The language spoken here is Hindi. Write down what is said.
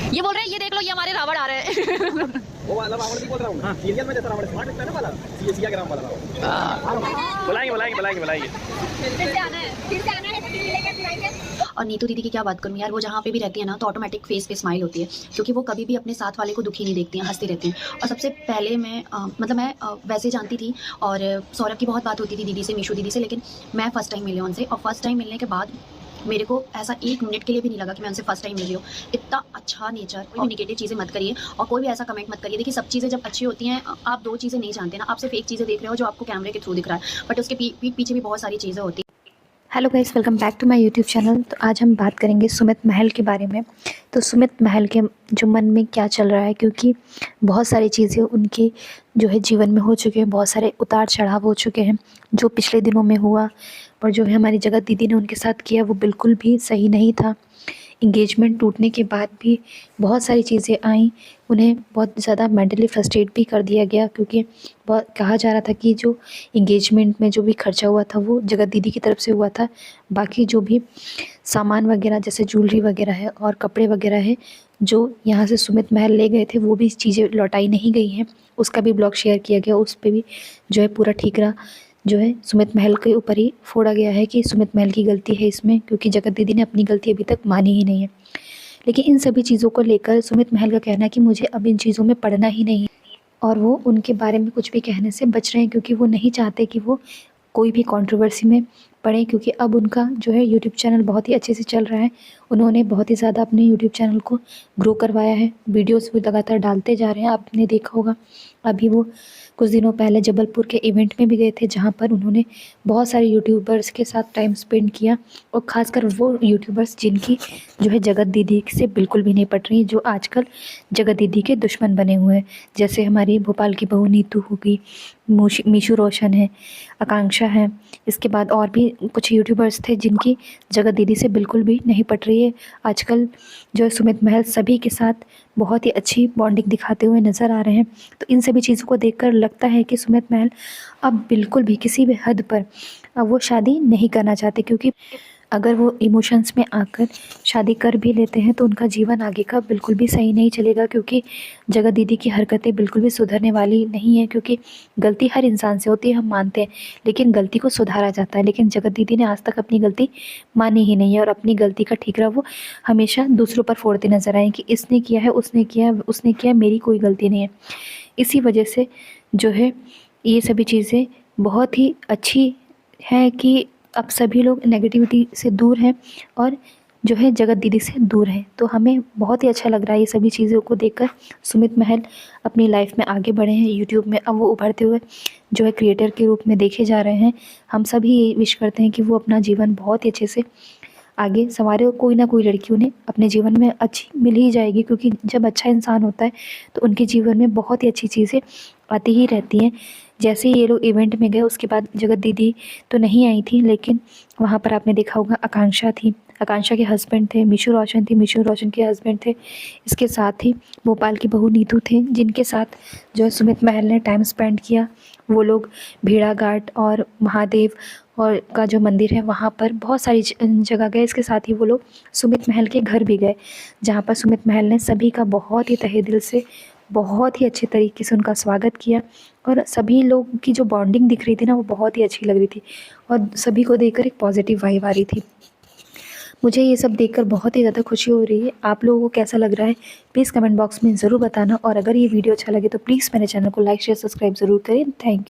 ये बोल रहे हैं ये देख लो ये हमारे रावण आ रहे हैं। वो वाला रावण भी बोल रहा हूँ। हाँ, सीरियल में जैसा रावण स्मार्ट लगता है ना वाला, सिया ग्राम वाला रावण। बुलाएंगे। और नीतू दीदी की क्या बात करूँ यार, वो जहाँ पे भी रहती है ना तो ऑटोमेटिक फेस पे स्माइल होती है, क्योंकि वो कभी भी अपने साथ वाले को दुखी नहीं देखती हैं, हंसती रहती हैं। और सबसे पहले मैं मतलब मैं वैसे जानती थी और सौरभ की बहुत बात होती थी दीदी से, मीशू दीदी से, लेकिन मैं फ़र्स्ट टाइम मिली उनसे। और फर्स्ट टाइम मिलने के बाद मेरे को ऐसा 1 मिनट के लिए भी नहीं लगा कि मैं उनसे फर्स्ट टाइम मिल रही हूँ। इतना अच्छा नेचर, कोई भी नेगेटिव चीज़ें मत करिए और कोई भी ऐसा कमेंट मत करिए। देखिए सब चीज़ें जब अच्छी होती हैं, आप 2 चीज़ें नहीं जानते ना, आप सिर्फ एक चीज़ें देख रहे हो जो आपको कैमरे के थ्रू दिख रहा है, बट उसके पीठ पीछे भी बहुत सारी चीज़ें होती हैं। Hello guys, welcome back to my YouTube channel. तो आज हम बात करेंगे सुमित महल के बारे में। तो सुमित महल के जो मन में क्या चल रहा है, क्योंकि बहुत सारी चीज़ें उनके जो है जीवन में हो चुके हैं, बहुत सारे उतार चढ़ाव हो चुके हैं। जो पिछले दिनों में हुआ और जो है हमारी जगत दीदी ने उनके साथ किया वो बिल्कुल भी सही नहीं था। इंगेजमेंट टूटने के बाद भी बहुत सारी चीज़ें आईं, उन्हें बहुत ज़्यादा मेंटली फ्रस्ट्रेट भी कर दिया गया, क्योंकि बहुत कहा जा रहा था कि जो इंगेजमेंट में जो भी खर्चा हुआ था वो जगत दीदी की तरफ से हुआ था। बाकी जो भी सामान वगैरह जैसे ज्वेलरी वगैरह है और कपड़े वगैरह है जो यहाँ से सुमित महल ले गए थे, वो भी चीज़ें लौटाई नहीं गई हैं। उसका भी ब्लॉग शेयर किया गया, उस पर भी जो है पूरा ठीकरा जो है सुमित महल के ऊपर ही फोड़ा गया है कि सुमित महल की गलती है इसमें, क्योंकि जगत दीदी ने अपनी गलती अभी तक मानी ही नहीं है। लेकिन इन सभी चीज़ों को लेकर सुमित महल का कहना है कि मुझे अब इन चीज़ों में पड़ना ही नहीं है, और वो उनके बारे में कुछ भी कहने से बच रहे हैं, क्योंकि वो नहीं चाहते कि वो कोई भी कंट्रोवर्सी में पड़े, क्योंकि अब उनका जो है यूट्यूब चैनल बहुत ही अच्छे से चल रहा है। उन्होंने बहुत ही ज़्यादा अपने यूट्यूब चैनल को ग्रो करवाया है, वीडियोस भी लगातार डालते जा रहे हैं। आपने देखा होगा अभी वो कुछ दिनों पहले जबलपुर के इवेंट में भी गए थे, जहाँ पर उन्होंने बहुत सारे यूट्यूबर्स के साथ टाइम स्पेंड किया, और ख़ासकर वो यूट्यूबर्स जिनकी जो है जगत दीदी से बिल्कुल भी नहीं पट रही, जो आजकल जगत दीदी के दुश्मन बने हुए हैं। जैसे हमारी भोपाल की बहू नीतू होगी, मीशू रोशन है, आकांक्षा है, इसके बाद और भी कुछ यूट्यूबर्स थे जिनकी जगत दीदी से बिल्कुल भी नहीं पट रही है। आजकल जो है सुमित महल सभी के साथ बहुत ही अच्छी बॉन्डिंग दिखाते हुए नज़र आ रहे हैं। तो इन सभी चीज़ों को देखकर लगता है कि सुमित महल अब बिल्कुल भी किसी भी हद पर अब वो शादी नहीं करना चाहते, क्योंकि अगर वो इमोशंस में आकर शादी कर भी लेते हैं तो उनका जीवन आगे का बिल्कुल भी सही नहीं चलेगा, क्योंकि जगत दीदी की हरकतें बिल्कुल भी सुधरने वाली नहीं है। क्योंकि गलती हर इंसान से होती है, हम मानते हैं, लेकिन गलती को सुधारा जाता है। लेकिन जगत दीदी ने आज तक अपनी गलती मानी ही नहीं है, और अपनी गलती का ठीकरा वो हमेशा दूसरों पर फोड़ते नजर आए कि इसने किया है, उसने किया है, मेरी कोई गलती नहीं है। इसी वजह से जो है ये सभी चीज़ें बहुत ही अच्छी है कि अब सभी लोग नेगेटिविटी से दूर हैं और जो है जगत दीदी से दूर हैं। तो हमें बहुत ही अच्छा लग रहा है ये सभी चीज़ों को देखकर। सुमित महल अपनी लाइफ में आगे बढ़े हैं, यूट्यूब में अब वो उभरते हुए जो है क्रिएटर के रूप में देखे जा रहे हैं। हम सभी ये विश करते हैं कि वो अपना जीवन बहुत ही अच्छे से आगे संवारे, और कोई ना कोई लड़की उन्हें अपने जीवन में अच्छी मिल ही जाएगी, क्योंकि जब अच्छा इंसान होता है तो उनके जीवन में बहुत ही अच्छी चीज़ें आती ही रहती हैं। जैसे ही ये लोग इवेंट में गए उसके बाद जगत दीदी तो नहीं आई थी, लेकिन वहाँ पर आपने देखा होगा आकांक्षा थी, आकांक्षा के हस्बैंड थे, मीशू रोशन थी, मीशू रोशन के हस्बैंड थे, इसके साथ ही भोपाल की बहू नीतू थे, जिनके साथ जो है सुमित महल ने टाइम स्पेंड किया। वो लोग भेड़ा घाट और महादेव और का जो मंदिर है वहाँ पर बहुत सारी जगह गए। इसके साथ ही वो लोग सुमित महल के घर भी गए, जहाँ पर सुमित महल ने सभी का बहुत ही तहे दिल से बहुत ही अच्छे तरीके से उनका स्वागत किया, और सभी लोग की जो बॉन्डिंग दिख रही थी ना वो बहुत ही अच्छी लग रही थी, और सभी को देखकर एक पॉजिटिव वाइब आ रही थी। मुझे ये सब देखकर बहुत ही ज़्यादा खुशी हो रही है। आप लोगों को कैसा लग रहा है प्लीज़ कमेंट बॉक्स में ज़रूर बताना, और अगर ये वीडियो अच्छा लगे तो प्लीज़ मेरे चैनल को लाइक शेयर सब्सक्राइब ज़रूर करें। Thank you.